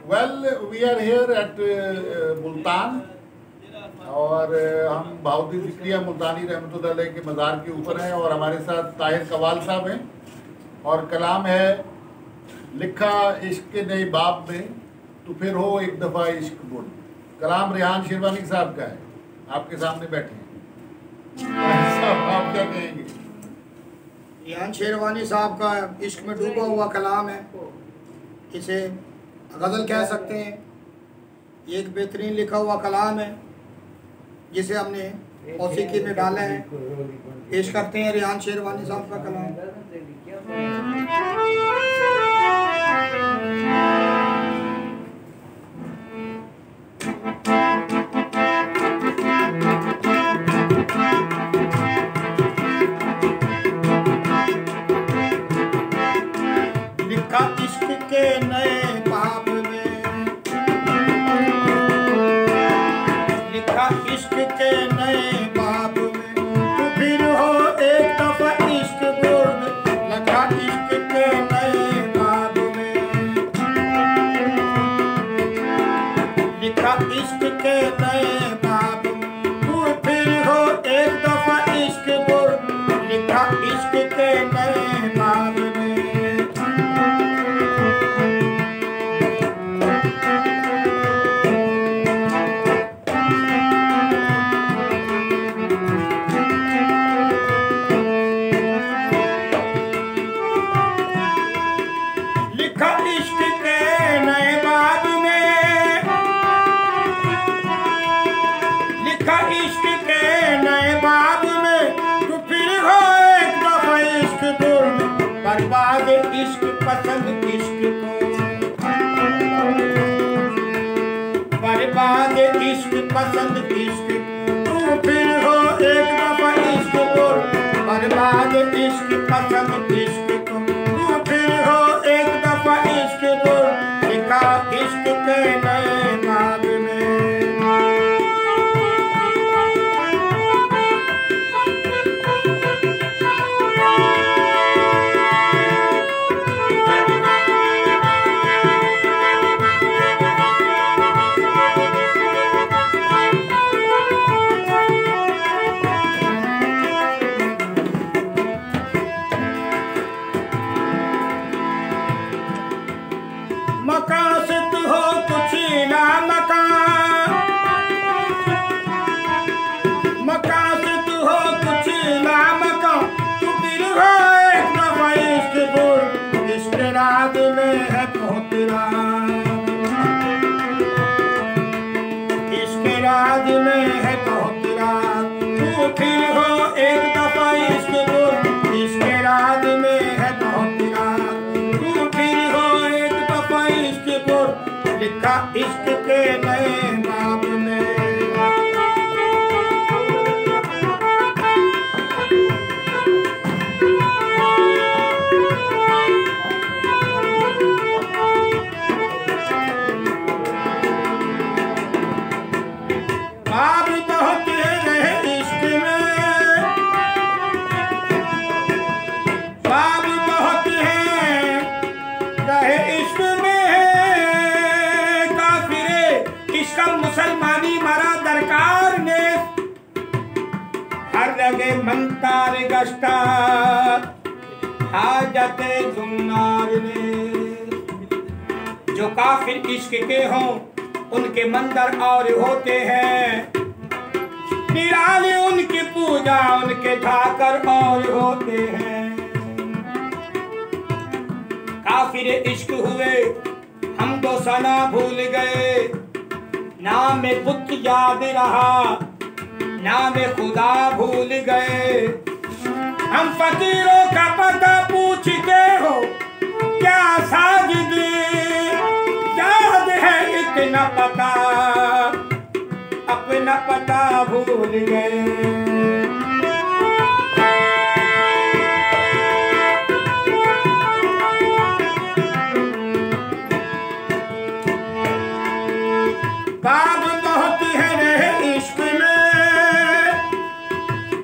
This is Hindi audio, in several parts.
Well, we are here at Multan और हम भाउद्दीन ज़िक्रिया मुल्तानी रहमतुल्लाह अलैह के मज़ार के ऊपर हैं और हमारे साथ ताहिर कवाल साहब हैं और कलाम है लिखा इश्क के नए बाब में तो फिर हो एक दफ़ा इश्क बुढ़। कलाम रेहान शेरवानी साहब का है, आपके सामने बैठे हैं। साहब आप क्या कहेंगे? रेहान शेरवानी साहब का इश्क में डूबा हुआ कलाम है, इसे गज़ल कह सकते हैं। ये एक बेहतरीन लिखा हुआ कलाम है जिसे हमने मौसीकी में डाला है। पेश करते हैं रेहान शेरवानी साहब का कलाम। लिखा इश्क के नए बाब में, लिखा इश्क के नए बाब में तो फिर हो एक दफा इश्क बुर्द। लगा इश्क के नए बाब में, लिखा इश्क के नए बाब में तो फिर हो एक दफा इश्क बुर्द। लिखा इश्क के नए बाब में बर्बाद इश्क पसंद इश्क को, बर्बाद इश्क पसंद इश्क तू फिर हो एक दफा इश्क बोल। बर्बाद इश्क पसंद इश्क को तू फिर हो एक दफा इश्क बोल। लिखा इश्क के नए बाब में, मकासद हो कुछ ना मकान, मकासद हो कुछ ना मकान तू फिर हो एक दफा इश्क बुर्द। इश्क रात में है बहुत रात, इश्क रात में है बहुत रात तू फिर हो एक दफा इश्क बुर्द। इश्क रात में है बहुत रात तू फिर हो एक दफा इश्क बुर्द। लिखा इश्क के नए बाब में, बाब बहुत रहे इश्क में, बाब बहुत है रहे इश्क में। इसका मुसलमानी मरा दरकार ने हर लगे मंतार गश्ता हाजते जुन्नार ने। जो काफिर इश्क के हों उनके मंदिर और होते हैं, निराले उनकी पूजा उनके ठाकर और होते हैं। काफिर इश्क हुए हम तो सना भूल गए, नाम बुत याद रहा नाम खुदा भूल गए। हम फकीरों का पता पूछते हो क्या साजिद याद है इतना पता, अपना पता भूल गए। बाब बहुत है रहे इश्क में,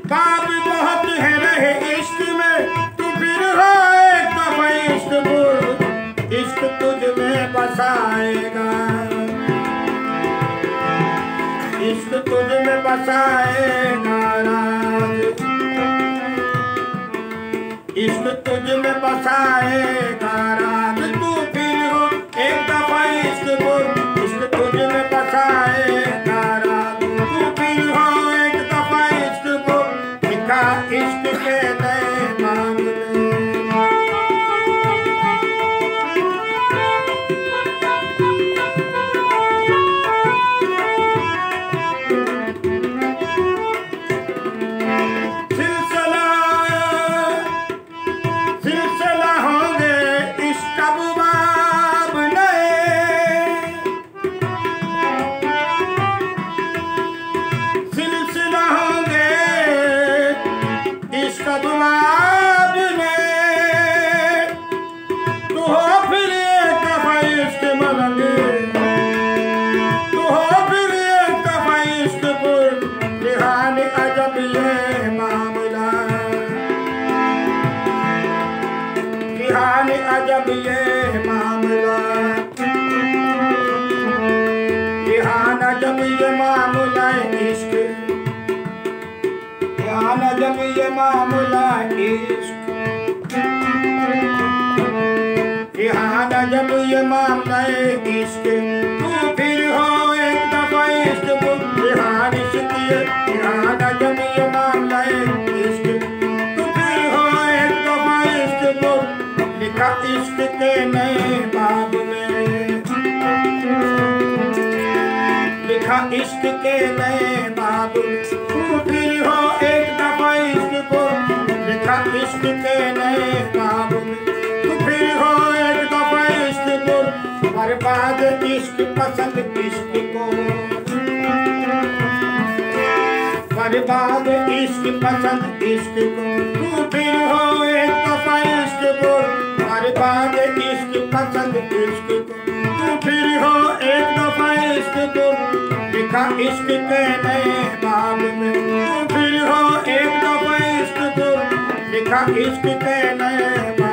बाब बहुत है रहे इश्क में तू फिर हो एक दफा इश्क बुर्द। इश्क तुझ में बसाएगा तुझ में बसाएगा राज, इश्क तुझ में बसाएगा राज, तू फिर हो एक दफा इश्क बोल, इश्क तुझ में बसाएगा राज, तू फिर हो एक दफा इश्क बोल, लिखा इश्क के नए मामले। अजब ये मामला, रिहान अजब ये मामला इश्क, रिहान अजब ये मामला इश्क, रिहान अजब ये मामला इश्क, तू फिर हो एक दफा इश्क को, रिहान इश्क ये, रिहान अजब ये मामला इश्क, तू फिर हो एक दफा इश्क को, लिखा इश्क के नए बाब में, लिखा इश्क के नए बाब में, तू फिर हो एक दफा इश्क को, लिखा इश्क के नए बाब में, तू फिर हो एक दफा इश्क को, बर्बाद इश्क पसंद इश्क को, बर्बाद इश्क पसंद इश्क को, तू फिर हो एक दफा इश्क को, बर्बाद इश्क पसंद इश्क को, तू फिर हो एक दफा इश्क को, लिखा इश्क के नए बाब में, तू फिर हो एक दफा इश्क को, लिखा इश्क के नए बाब।